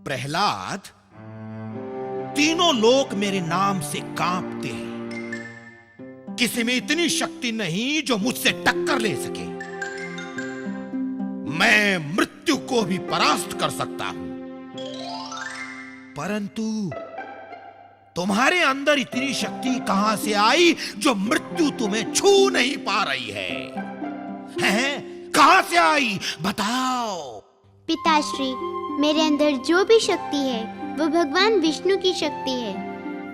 प्रहलाद, तीनों लोग मेरे नाम से कांपते हैं। किसी में इतनी शक्ति नहीं जो मुझसे टक्कर ले सके। मैं मृत्यु को भी परास्त कर सकता हूं, परंतु तुम्हारे अंदर इतनी शक्ति कहां से आई जो मृत्यु तुम्हें छू नहीं पा रही है? कहां से आई, बताओ। पिताश्री, मेरे अंदर जो भी शक्ति है वो भगवान विष्णु की शक्ति है।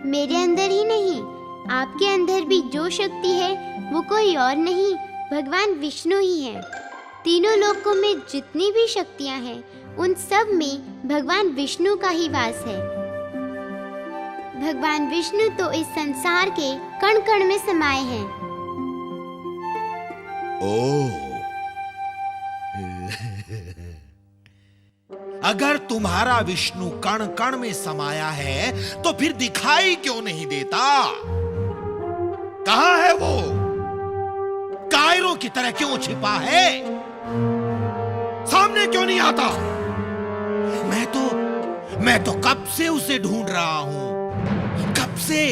मेरे अंदर ही नहीं, आपके अंदर भी जो शक्ति है वो कोई और नहीं, भगवान विष्णु ही है। तीनों लोकों में जितनी भी शक्तियां हैं, उन सब में भगवान विष्णु का ही वास है। भगवान विष्णु तो इस संसार के कण कण में समाये हैं। ओह, अगर तुम्हारा विष्णु कण कण में समाया है तो फिर दिखाई क्यों नहीं देता? कहां है वो? कायरों की तरह क्यों छिपा है? सामने क्यों नहीं आता? मैं तो कब से उसे ढूंढ रहा हूं, कब से।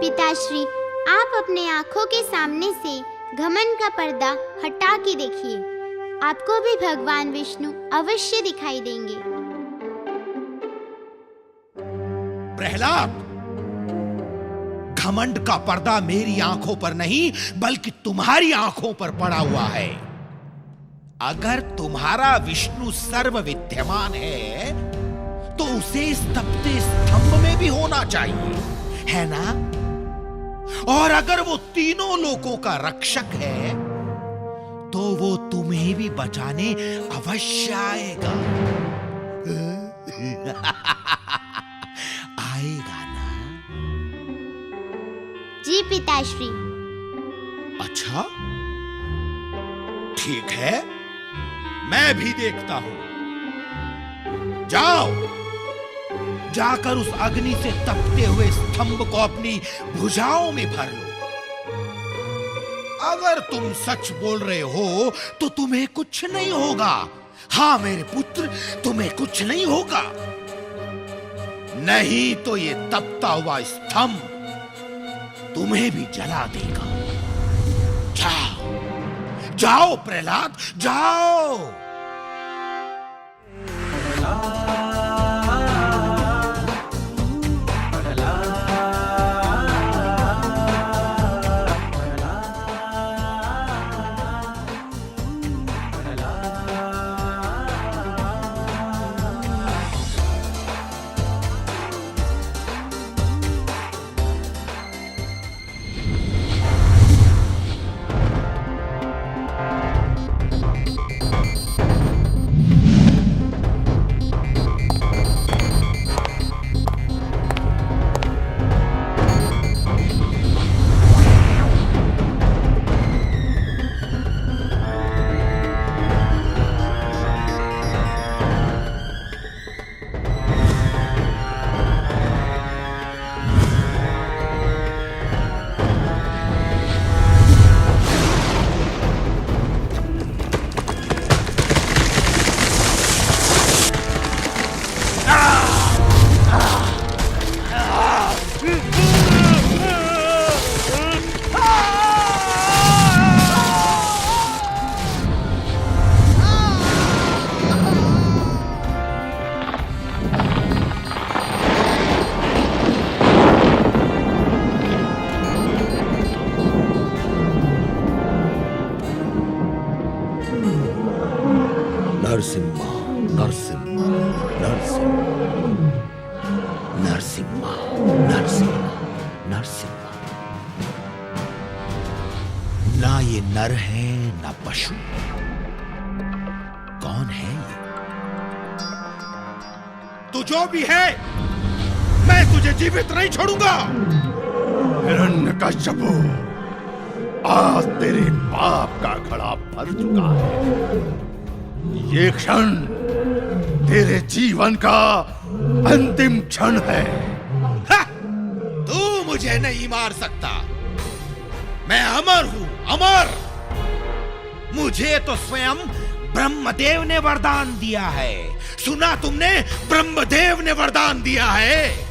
पिताश्री, आप अपने आंखों के सामने से घमंड का पर्दा हटा के देखिए, आपको भी भगवान विष्णु अवश्य दिखाई देंगे। प्रहलाद, घमंड का पर्दा मेरी आंखों पर नहीं बल्कि तुम्हारी आंखों पर पड़ा हुआ है। अगर तुम्हारा विष्णु सर्व विद्यमान है तो उसे इस तपते स्तंभ में भी होना चाहिए, है ना? और अगर वो तीनों लोकों का रक्षक है तो वो तुम्हें भी बचाने अवश्य आएगा। आएगा ना? जी पिताश्री। अच्छा, ठीक है, मैं भी देखता हूं। जाओ, जाकर उस अग्नि से तपते हुए स्तंभ को अपनी भुजाओं में भर लो। अगर तुम सच बोल रहे हो तो तुम्हें कुछ नहीं होगा। हां मेरे पुत्र, तुम्हें कुछ नहीं होगा। नहीं तो ये तपता हुआ स्तंभ तुम्हें भी जला देगा। जाओ, जाओ प्रहलाद, जाओ। नरसिम्हा, नरसिम्हा, नरसिम्हा, नरसिम्हा, नरसिम्हा, नरसिम्हा। ना ये नर है ना पशु। कौन है ये? तू जो भी है, मैं तुझे जीवित नहीं छोड़ूंगा। हिरण्यकश्यपु, आज तेरे पाप का घड़ा भर चुका है। ये क्षण तेरे जीवन का अंतिम क्षण है। तू मुझे नहीं मार सकता। मैं अमर हूं, अमर। मुझे तो स्वयं ब्रह्मदेव ने वरदान दिया है। सुना तुमने? ब्रह्मदेव ने वरदान दिया है।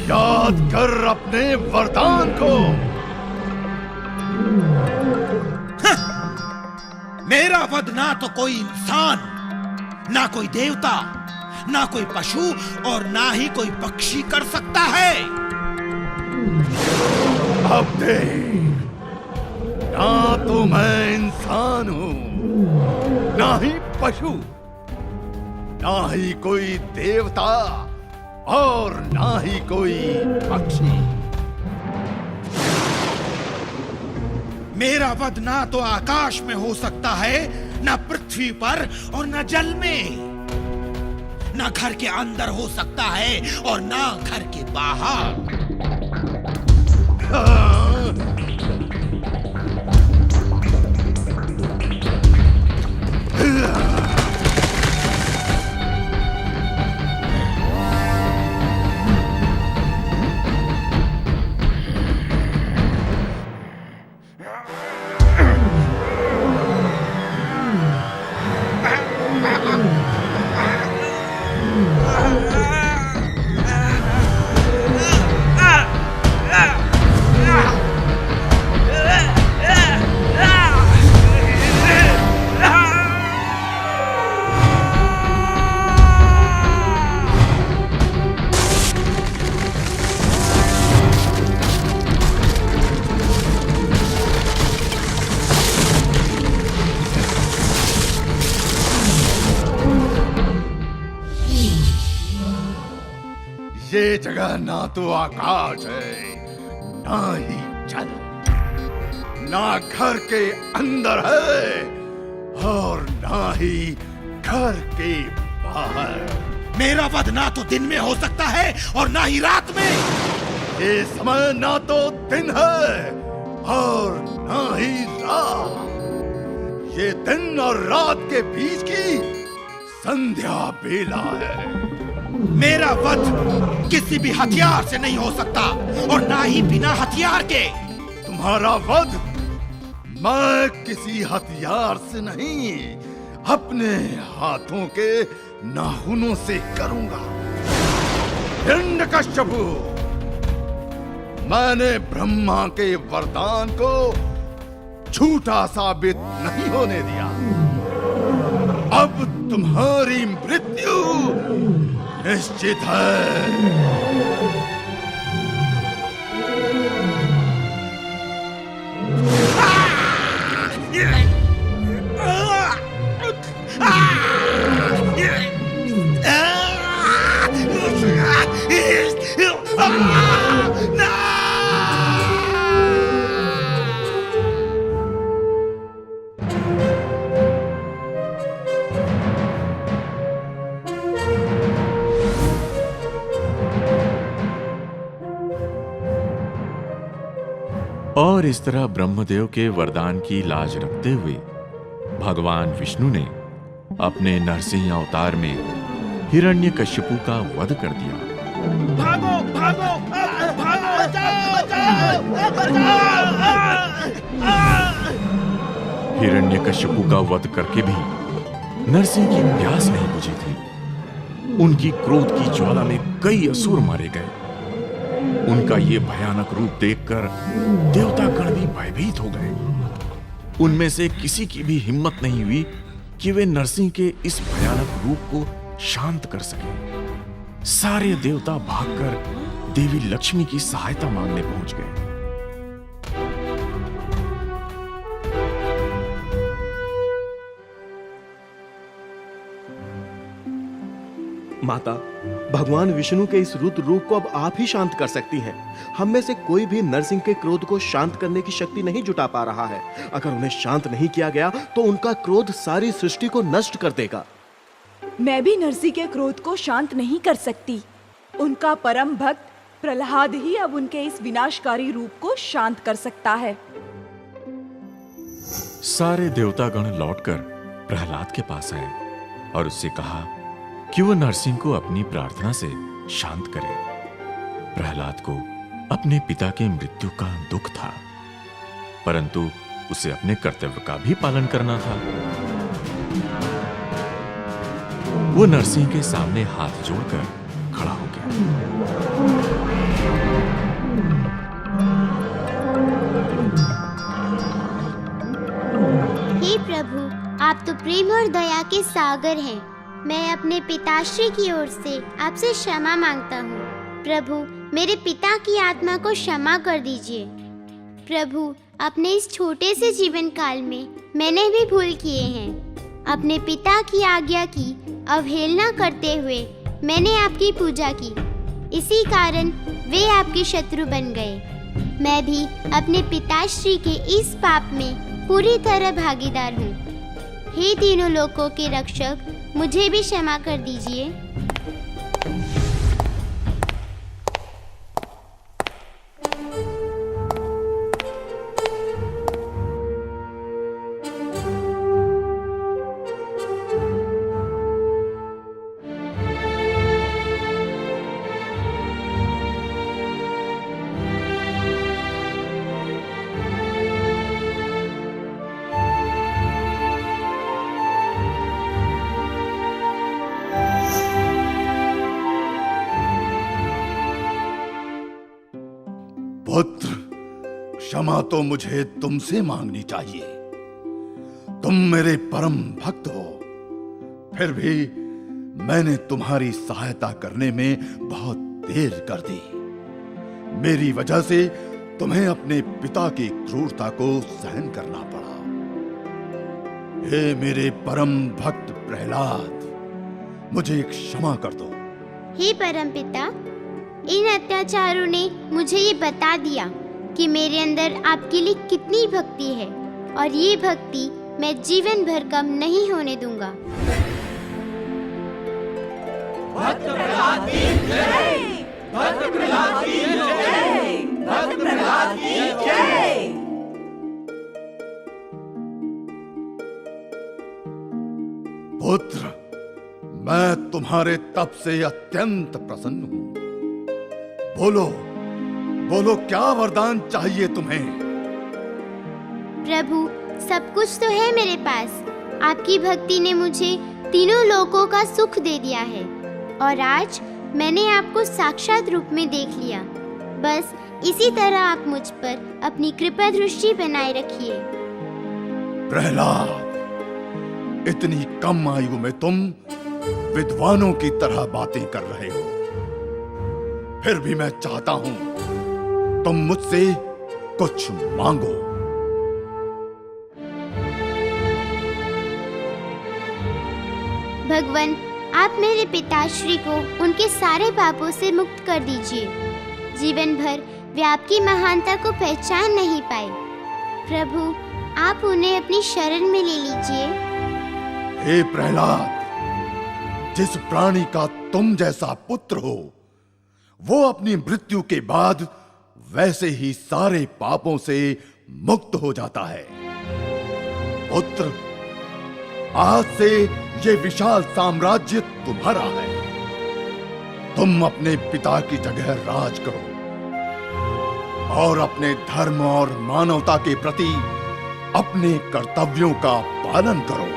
याद कर अपने वरदान को। मेरा वध ना तो कोई इंसान, ना कोई देवता, ना कोई पशु और ना ही कोई पक्षी कर सकता है। अब देख, ना तो मैं इंसान हूं, ना ही पशु, ना ही कोई देवता और ना ही कोई पक्षी। मेरा वध ना तो आकाश में हो सकता है, ना पृथ्वी पर और ना जल में, ना घर के अंदर हो सकता है और ना घर के बाहर। ये जगह ना तो आकाश है, ना ही जल, ना घर के अंदर है और ना ही घर के बाहर। मेरा वध ना तो दिन में हो सकता है और ना ही रात में। ये समय ना तो दिन है और ना ही रात। ये दिन और रात के बीच की संध्या बेला है। मेरा वध किसी भी हथियार से नहीं हो सकता और ना ही बिना हथियार के। तुम्हारा वध मैं किसी हथियार से नहीं, अपने हाथों के नाखूनों से करूंगा। हिरण्यकश्यपु, मैंने ब्रह्मा के वरदान को झूठा साबित नहीं होने दिया। अब तुम्हारी मृत्यु निश्चित है। और इस तरह ब्रह्मदेव के वरदान की लाज रखते हुए भगवान विष्णु ने अपने नरसिंह अवतार में हिरण्यकश्यपु का वध कर दिया। भागो भागो भागो, बचाओ। हिरण्यकश्यपु का वध करके भी नरसिंह की प्यास नहीं बुझी थी। उनकी क्रोध की ज्वाला में कई असुर मारे गए। उनका ये भयानक रूप देखकर देवतागण भी भयभीत हो गए। उनमें से किसी की भी हिम्मत नहीं हुई कि वे नरसिंह के इस भयानक रूप को शांत कर सके। सारे देवता भागकर देवी लक्ष्मी की सहायता मांगने पहुंच गए। माता, भगवान विष्णु के इस रुद्र रूप को अब आप ही शांत कर सकती हैं। हम में से कोई भी नरसिंह के क्रोध को शांत करने की शक्ति नहीं जुटा पा रहा है। अगर उन्हें शांत नहीं किया गया तो उनका क्रोध सारी सृष्टि को नष्ट कर देगा। मैं भी नरसिंह के क्रोध को शांत नहीं कर सकती। उनका परम भक्त प्रहलाद ही अब उनके इस विनाशकारी रूप को शांत कर सकता है। सारे देवतागण लौटकर प्रहलाद के पास आए और उससे कहा कि वो नरसिंह को अपनी प्रार्थना से शांत करे। प्रहलाद को अपने पिता के मृत्यु का दुख था, परंतु उसे अपने कर्तव्य का भी पालन करना था। वो नरसिंह के सामने हाथ जोड़कर खड़ा हो गया। हे प्रभु, आप तो प्रेम और दया के सागर हैं। मैं अपने पिताश्री की ओर से आपसे क्षमा मांगता हूँ। प्रभु, मेरे पिता की आत्मा को क्षमा कर दीजिए। प्रभु, अपने इस छोटे से जीवन काल में मैंने भी भूल किए हैं। अपने पिता की आज्ञा की अवहेलना करते हुए मैंने आपकी पूजा की, इसी कारण वे आपके शत्रु बन गए। मैं भी अपने पिताश्री के इस पाप में पूरी तरह भागीदार हूँ। हे तीनों लोकों के रक्षक, मुझे भी क्षमा कर दीजिए। पुत्र, क्षमा तो मुझे तुमसे मांगनी चाहिए। तुम मेरे परम भक्त हो, फिर भी मैंने तुम्हारी सहायता करने में बहुत देर कर दी। मेरी वजह से तुम्हें अपने पिता की क्रूरता को सहन करना पड़ा। हे मेरे परम भक्त प्रहलाद, मुझे क्षमा कर दो। हे परम पिता, इन अत्याचारों ने मुझे ये बता दिया कि मेरे अंदर आपके लिए कितनी भक्ति है, और ये भक्ति मैं जीवन भर कम नहीं होने दूंगा। भक्त प्रहलाद की जय! भक्त प्रहलाद की जय! भक्त प्रहलाद की जय! पुत्र, मैं तुम्हारे तप से अत्यंत प्रसन्न हूँ। बोलो, बोलो, क्या वरदान चाहिए तुम्हें? प्रभु, सब कुछ तो है मेरे पास। आपकी भक्ति ने मुझे तीनों लोकों का सुख दे दिया है, और आज मैंने आपको साक्षात रूप में देख लिया। बस इसी तरह आप मुझ पर अपनी कृपा दृष्टि बनाए रखिए। प्रहलाद, इतनी कम आयु में तुम विद्वानों की तरह बातें कर रहे हो। फिर भी मैं चाहता हूं तुम मुझसे कुछ मांगो। भगवान, आप मेरे पिताश्री को उनके सारे पापों से मुक्त कर दीजिए। जीवन भर वे आपकी महानता को पहचान नहीं पाए। प्रभु, आप उन्हें अपनी शरण में ले लीजिए। हे प्रहलाद, जिस प्राणी का तुम जैसा पुत्र हो, वो अपनी मृत्यु के बाद वैसे ही सारे पापों से मुक्त हो जाता है। पुत्र, आज से ये विशाल साम्राज्य तुम्हारा है। तुम अपने पिता की जगह राज करो और अपने धर्म और मानवता के प्रति अपने कर्तव्यों का पालन करो।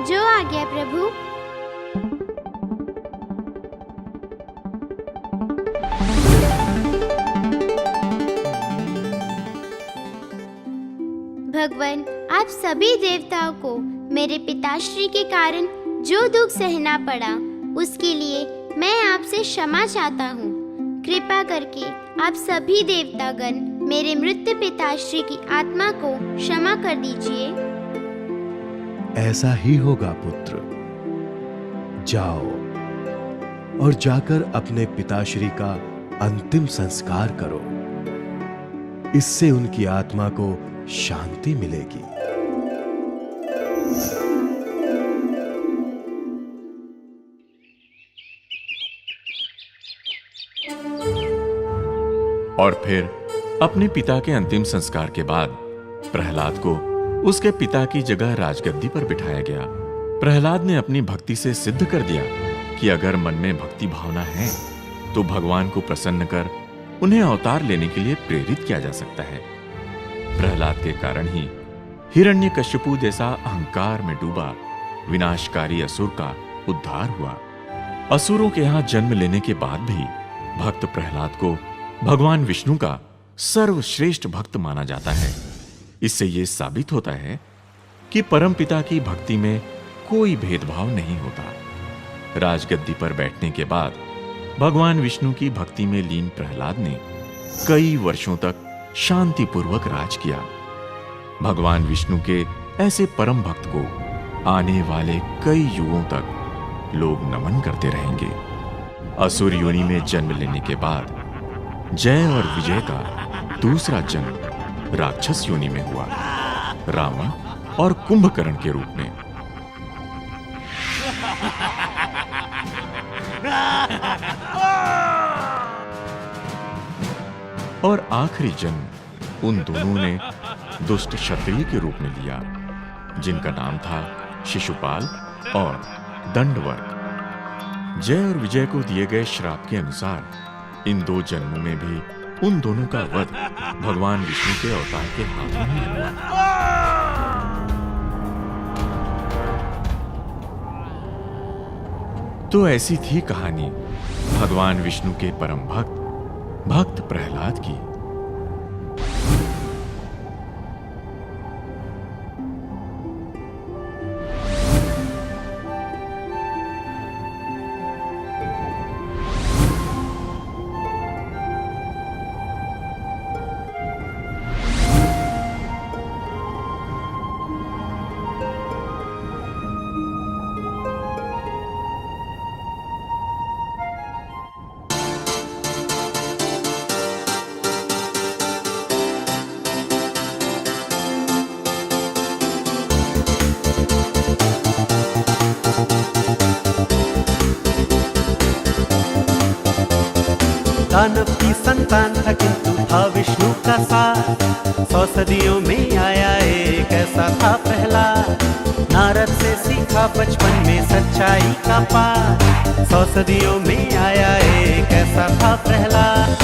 जो आज्ञा प्रभु। भगवान, आप सभी देवताओं को मेरे पिताश्री के कारण जो दुख सहना पड़ा, उसके लिए मैं आपसे क्षमा चाहता हूँ। कृपा करके आप सभी देवतागण मेरे मृत पिताश्री की आत्मा को क्षमा कर दीजिए। ऐसा ही होगा पुत्र। जाओ और जाकर अपने पिताश्री का अंतिम संस्कार करो। इससे उनकी आत्मा को शांति मिलेगी। और फिर अपने पिता के अंतिम संस्कार के बाद प्रहलाद को उसके पिता की जगह राजगद्दी पर बिठाया गया। प्रहलाद ने अपनी भक्ति से सिद्ध कर दिया कि अगर मन में भक्ति भावना है तो भगवान को प्रसन्न कर उन्हें अवतार लेने के लिए प्रेरित किया जा सकता है। प्रहलाद के कारण ही हिरण्यकश्यपु जैसा अहंकार में डूबा विनाशकारी असुर का उद्धार हुआ। असुरों के यहां जन्म लेने के बाद भी भक्त प्रहलाद को भगवान विष्णु का सर्वश्रेष्ठ भक्त माना जाता है। इससे यह साबित होता है कि परमपिता की भक्ति में कोई भेदभाव नहीं होता। राजगद्दी पर बैठने के बाद भगवान विष्णु की भक्ति में लीन प्रहलाद ने कई वर्षों तक शांतिपूर्वक राज किया। भगवान विष्णु के ऐसे परम भक्त को आने वाले कई युगों तक लोग नमन करते रहेंगे। असुर योनि में जन्म लेने के बाद जय और विजय का दूसरा जन्म राक्षस योनि में हुआ, रावण और कुंभकर्ण के रूप में। और आखिरी जन्म उन दोनों ने दुष्ट क्षत्रिय के रूप में लिया, जिनका नाम था शिशुपाल और दंडवर्क। जय और विजय को दिए गए श्राप के अनुसार इन दो जन्मों में भी उन दोनों का वध भगवान विष्णु के अवतार के हाथों में हुआ। तो ऐसी थी कहानी भगवान विष्णु के परम भक्त प्रहलाद की। दानव की संतान था किंतु था विष्णु का साथ। 100 सदियों में आया एक ऐसा था प्रहलाद। नारद से सीखा बचपन में सच्चाई का पाठ। 100 सदियों में आया एक ऐसा था प्रहलाद।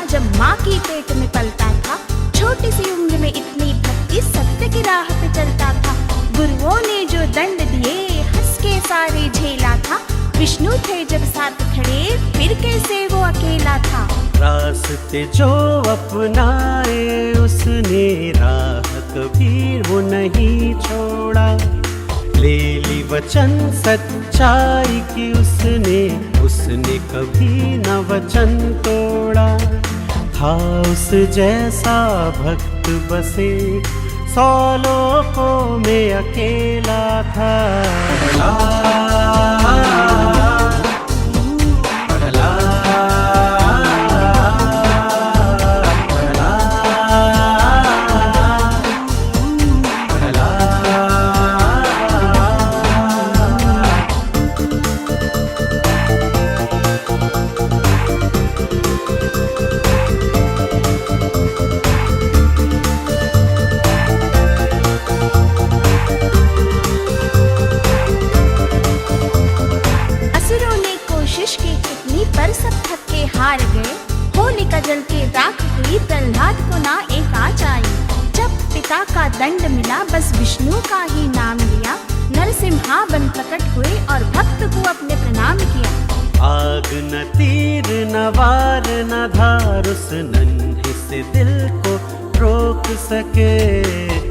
जब माँ की पेट में पलता था, छोटी सी उम्र में इतनी भक्ति सत्य की राह पे चलता था। गुरुओं ने जो दंड दिए हंस के सारे झेला था। विष्णु थे जब साथ खड़े फिर कैसे वो अकेला था। रास्ते जो अपनाए उसने राह कभी वो नहीं छोड़ा। ले ली वचन सच्चाई की उसने कभी न वचन तोड़ा। था उस जैसा भक्त बसे 100 लोकों में अकेला था। हार गए, होलिका जल के राख हुई, प्रहलाद को ना एक आँच आई। जब पिता का दंड मिला बस विष्णु का ही नाम लिया। नरसिम्हा बन प्रकट हुए और भक्त को अपने प्रणाम किया। आग न तीर न वार न धार उस नन्हे से दिल को रोक सके।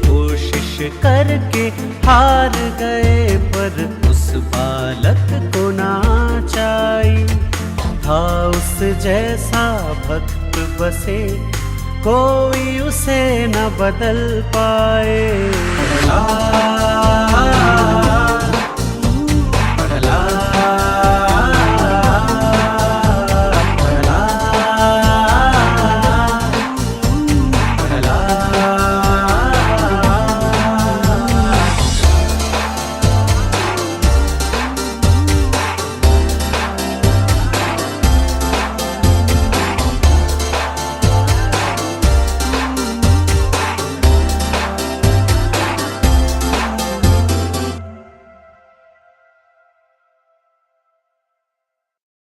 कोशिश करके हार गए पर उस बालक को ना चाही। था उस जैसा भक्त बसे, कोई उसे न बदल पाए।